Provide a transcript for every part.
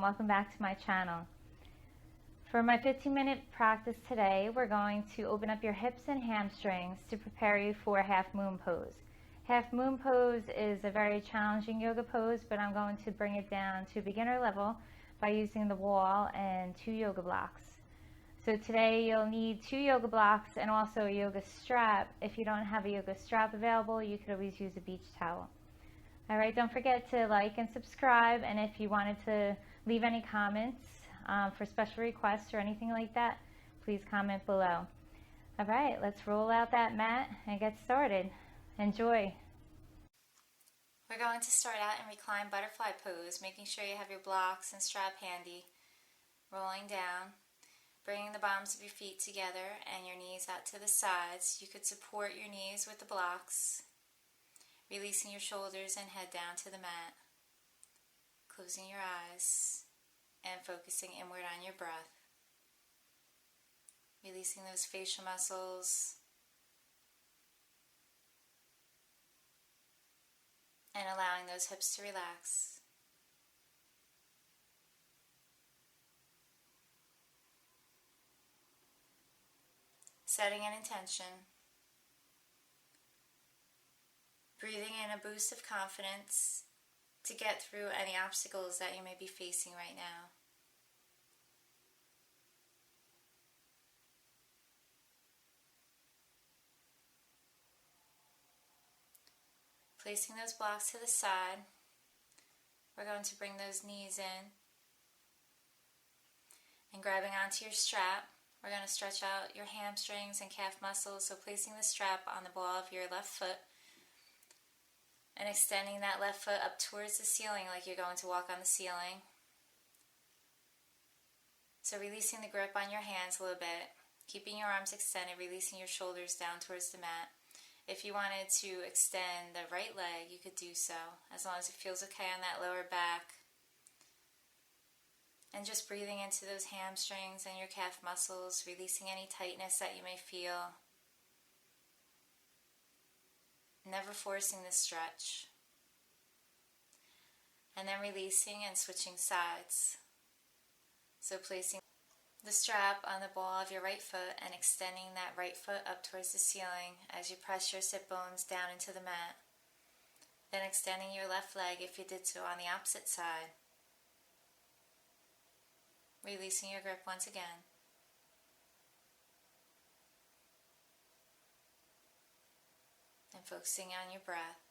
welcome back to my channel. For my 15-minute practice today, we're going to open up your hips and hamstrings to prepare you for half moon pose. Half moon pose is a very challenging yoga pose, but I'm going to bring it down to beginner level by using the wall and 2 yoga blocks. So today you'll need 2 yoga blocks and also a yoga strap. If you don't have a yoga strap available, you could always use a beach towel. Alright, don't forget to like and subscribe, and if you wanted to leave any comments for special requests or anything like that, please comment below. Alright, let's roll out that mat and get started. Enjoy! We're going to start out in reclined butterfly pose, making sure you have your blocks and strap handy. Rolling down, bringing the bottoms of your feet together and your knees out to the sides. You could support your knees with the blocks. Releasing your shoulders and head down to the mat. Closing your eyes and focusing inward on your breath. Releasing those facial muscles and allowing those hips to relax. Setting an intention. Breathing in a boost of confidence to get through any obstacles that you may be facing right now. Placing those blocks to the side, we're going to bring those knees in and grabbing onto your strap. We're going to stretch out your hamstrings and calf muscles, so placing the strap on the ball of your left foot and extending that left foot up towards the ceiling like you're going to walk on the ceiling. So releasing the grip on your hands a little bit, keeping your arms extended, releasing your shoulders down towards the mat. If you wanted to extend the right leg, you could do so, as long as it feels okay on that lower back. And just breathing into those hamstrings and your calf muscles, releasing any tightness that you may feel. Never forcing the stretch. And then releasing and switching sides. So placing the strap on the ball of your right foot and extending that right foot up towards the ceiling as you press your sit bones down into the mat. Then extending your left leg if you did so on the opposite side. Releasing your grip once again. And focusing on your breath.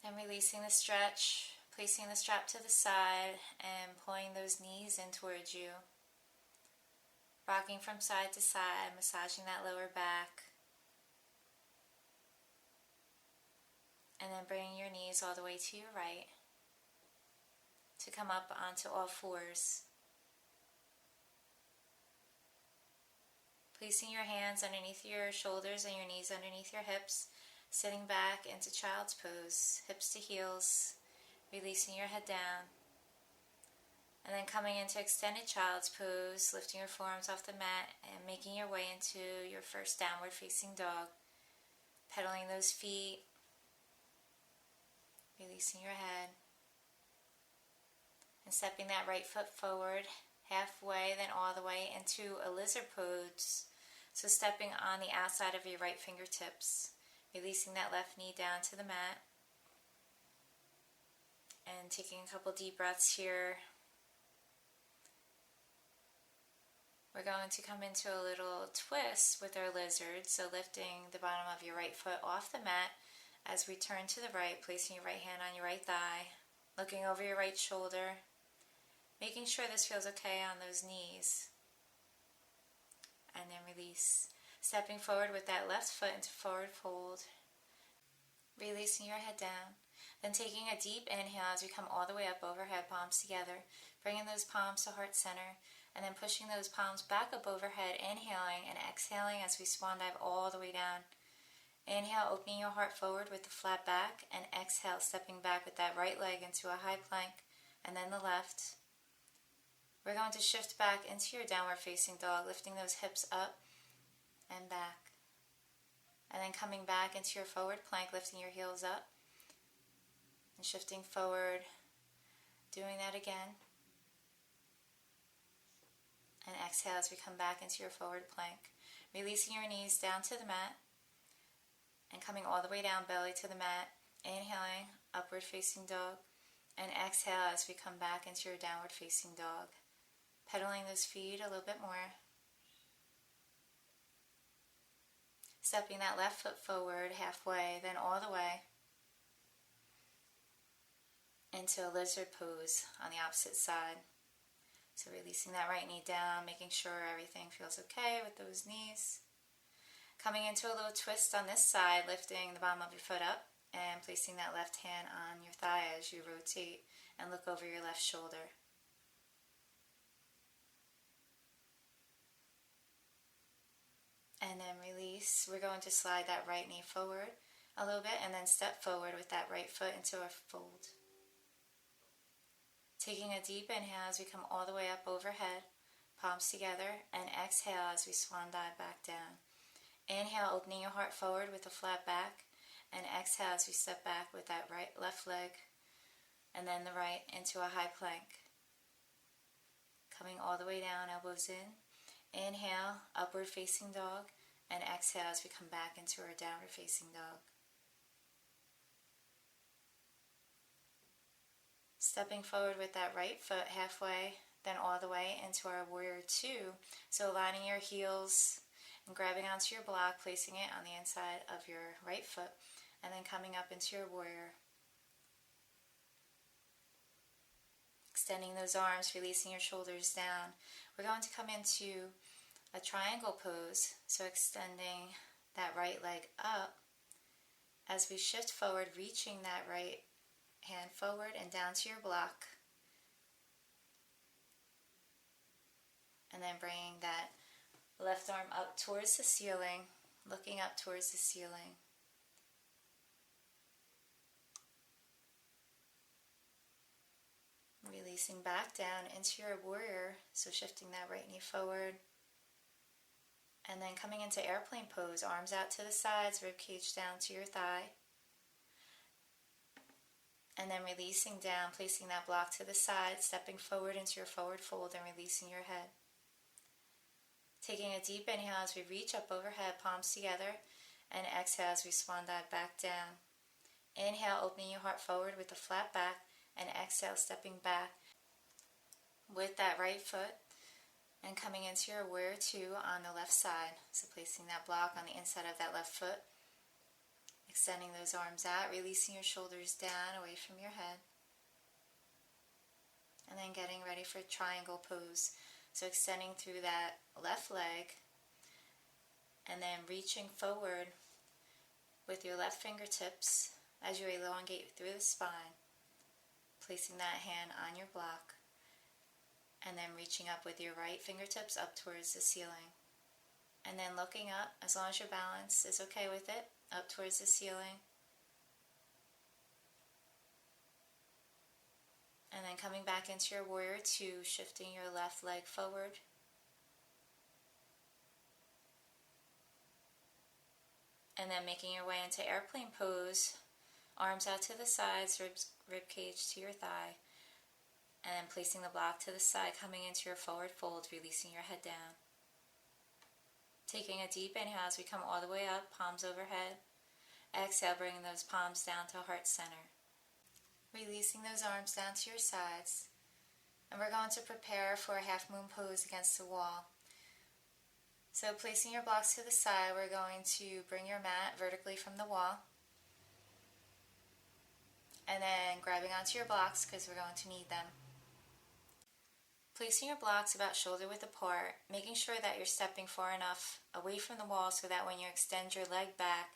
Then releasing the stretch, placing the strap to the side and pulling those knees in towards you. Rocking from side to side, massaging that lower back. And then bringing your knees all the way to your right to come up onto all fours. Placing your hands underneath your shoulders and your knees underneath your hips, sitting back into child's pose, hips to heels, releasing your head down. And then coming into extended child's pose, lifting your forearms off the mat and making your way into your first downward facing dog. Pedaling those feet, releasing your head. And stepping that right foot forward halfway, then all the way into a lizard pose. So stepping on the outside of your right fingertips, releasing that left knee down to the mat, and taking a couple deep breaths here. We're going to come into a little twist with our lizard, so lifting the bottom of your right foot off the mat as we turn to the right, placing your right hand on your right thigh, looking over your right shoulder, making sure this feels okay on those knees. And then release. Stepping forward with that left foot into forward fold. Releasing your head down. Then taking a deep inhale as we come all the way up overhead, palms together. Bringing those palms to heart center. And then pushing those palms back up overhead. Inhaling and exhaling as we swan dive all the way down. Inhale, opening your heart forward with the flat back. And exhale, stepping back with that right leg into a high plank. And then the left. We're going to shift back into your downward facing dog, lifting those hips up and back. And then coming back into your forward plank, lifting your heels up and shifting forward, doing that again. And exhale as we come back into your forward plank. Releasing your knees down to the mat and coming all the way down, belly to the mat. Inhaling, upward facing dog. And exhale as we come back into your downward facing dog. Pedaling those feet a little bit more. Stepping that left foot forward halfway, then all the way into a lizard pose on the opposite side. So releasing that right knee down, making sure everything feels okay with those knees. Coming into a little twist on this side, lifting the bottom of your foot up and placing that left hand on your thigh as you rotate and look over your left shoulder. And then release. We're going to slide that right knee forward a little bit and then step forward with that right foot into a fold. Taking a deep inhale as we come all the way up overhead, palms together, and exhale as we swan dive back down. Inhale, opening your heart forward with a flat back, and exhale as we step back with that left leg, and then the right into a high plank. Coming all the way down, elbows in. Inhale, upward facing dog, and exhale as we come back into our downward facing dog. Stepping forward with that right foot halfway, then all the way into our warrior two. So aligning your heels and grabbing onto your block, placing it on the inside of your right foot, and then coming up into your warrior. Extending those arms, releasing your shoulders down. We're going to come into a triangle pose, so extending that right leg up as we shift forward, reaching that right hand forward and down to your block, and then bringing that left arm up towards the ceiling, looking up towards the ceiling. Releasing back down into your warrior, so shifting that right knee forward. And then coming into airplane pose, arms out to the sides, rib cage down to your thigh. And then releasing down, placing that block to the side, stepping forward into your forward fold and releasing your head. Taking a deep inhale as we reach up overhead, palms together, and exhale as we swan dive back down. Inhale, opening your heart forward with a flat back, and exhale, stepping back with that right foot and coming into your warrior two on the left side. So placing that block on the inside of that left foot, extending those arms out, releasing your shoulders down away from your head, and then getting ready for triangle pose. So extending through that left leg and then reaching forward with your left fingertips as you elongate through the spine, placing that hand on your block, and then reaching up with your right fingertips up towards the ceiling. And then looking up, as long as your balance is okay with it, up towards the ceiling. And then coming back into your warrior two, shifting your left leg forward. And then making your way into airplane pose, arms out to the sides, rib cage to your thigh. And then placing the block to the side, coming into your forward fold, releasing your head down. Taking a deep inhale as we come all the way up, palms overhead. Exhale, bringing those palms down to heart center. Releasing those arms down to your sides. And we're going to prepare for a half moon pose against the wall. So placing your blocks to the side, we're going to bring your mat vertically from the wall. And then grabbing onto your blocks because we're going to need them. Placing your blocks about shoulder width apart, making sure that you're stepping far enough away from the wall so that when you extend your leg back,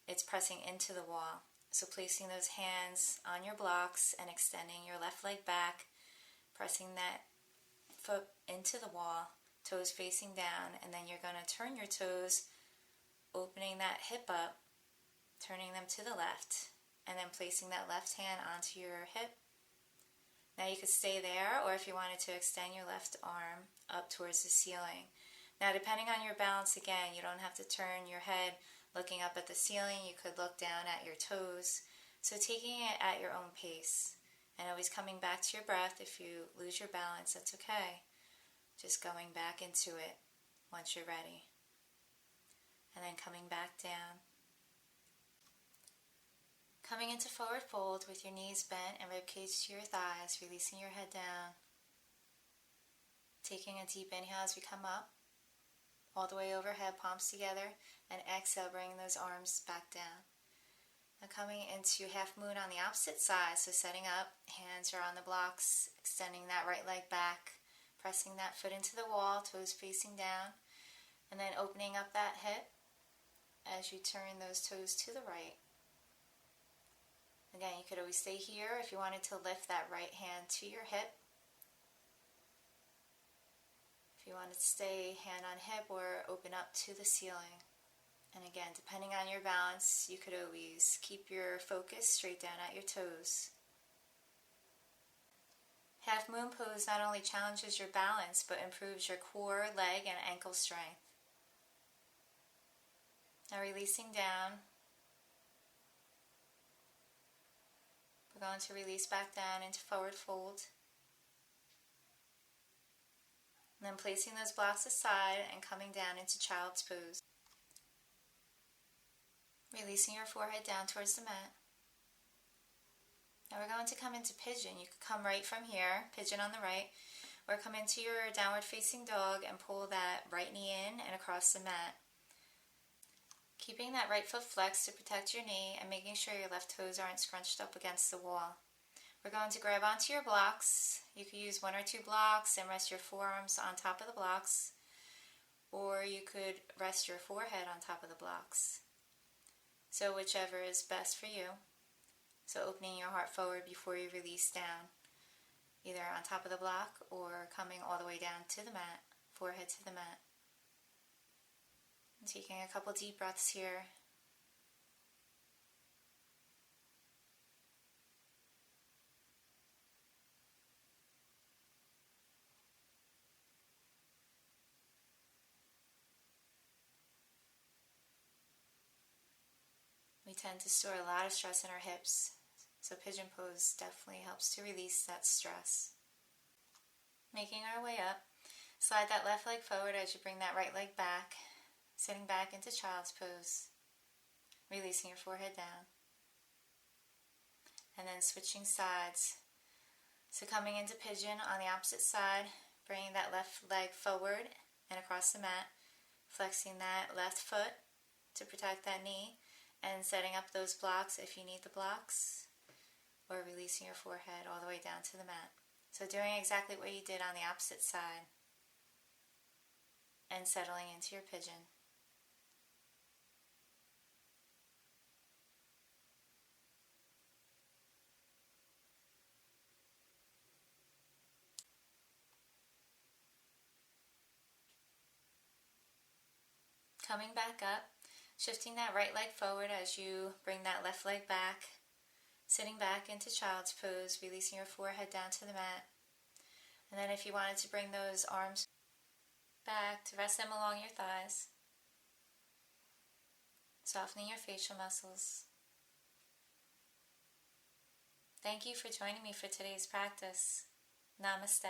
it's pressing into the wall. So placing those hands on your blocks and extending your left leg back, pressing that foot into the wall, toes facing down, and then you're going to turn your toes, opening that hip up, turning them to the left, and then placing that left hand onto your hip. Now you could stay there, or if you wanted to extend your left arm up towards the ceiling. Now depending on your balance, again, you don't have to turn your head looking up at the ceiling, you could look down at your toes. So taking it at your own pace and always coming back to your breath. If you lose your balance, that's okay. Just going back into it once you're ready. And then coming back down. Coming into forward fold with your knees bent and ribcage to your thighs, releasing your head down. Taking a deep inhale as we come up, all the way overhead, palms together, and exhale, bringing those arms back down. Now coming into half moon on the opposite side, so setting up, hands are on the blocks, extending that right leg back, pressing that foot into the wall, toes facing down, and then opening up that hip as you turn those toes to the right. Again, you could always stay here if you wanted to lift that right hand to your hip. If you wanted to stay hand on hip or open up to the ceiling. And again, depending on your balance, you could always keep your focus straight down at your toes. Half moon pose not only challenges your balance, but improves your core, leg, and ankle strength. Now releasing down. We're going to release back down into forward fold. And then placing those blocks aside and coming down into child's pose. Releasing your forehead down towards the mat. Now we're going to come into pigeon. You could come right from here, pigeon on the right, or come into your downward facing dog and pull that right knee in and across the mat. Keeping that right foot flexed to protect your knee and making sure your left toes aren't scrunched up against the wall. We're going to grab onto your blocks. You could use 1 or 2 blocks and rest your forearms on top of the blocks, or you could rest your forehead on top of the blocks. So whichever is best for you. So opening your heart forward before you release down, either on top of the block or coming all the way down to the mat, forehead to the mat. And taking a couple deep breaths here. We tend to store a lot of stress in our hips, so pigeon pose definitely helps to release that stress. Making our way up, slide that left leg forward as you bring that right leg back, sitting back into child's pose, releasing your forehead down, and then switching sides. So coming into pigeon on the opposite side, bringing that left leg forward and across the mat, flexing that left foot to protect that knee, and setting up those blocks if you need the blocks, or releasing your forehead all the way down to the mat. So doing exactly what you did on the opposite side, and settling into your pigeon. Coming back up, shifting that right leg forward as you bring that left leg back, sitting back into child's pose, releasing your forehead down to the mat. And then if you wanted to bring those arms back to rest them along your thighs, softening your facial muscles. Thank you for joining me for today's practice. Namaste.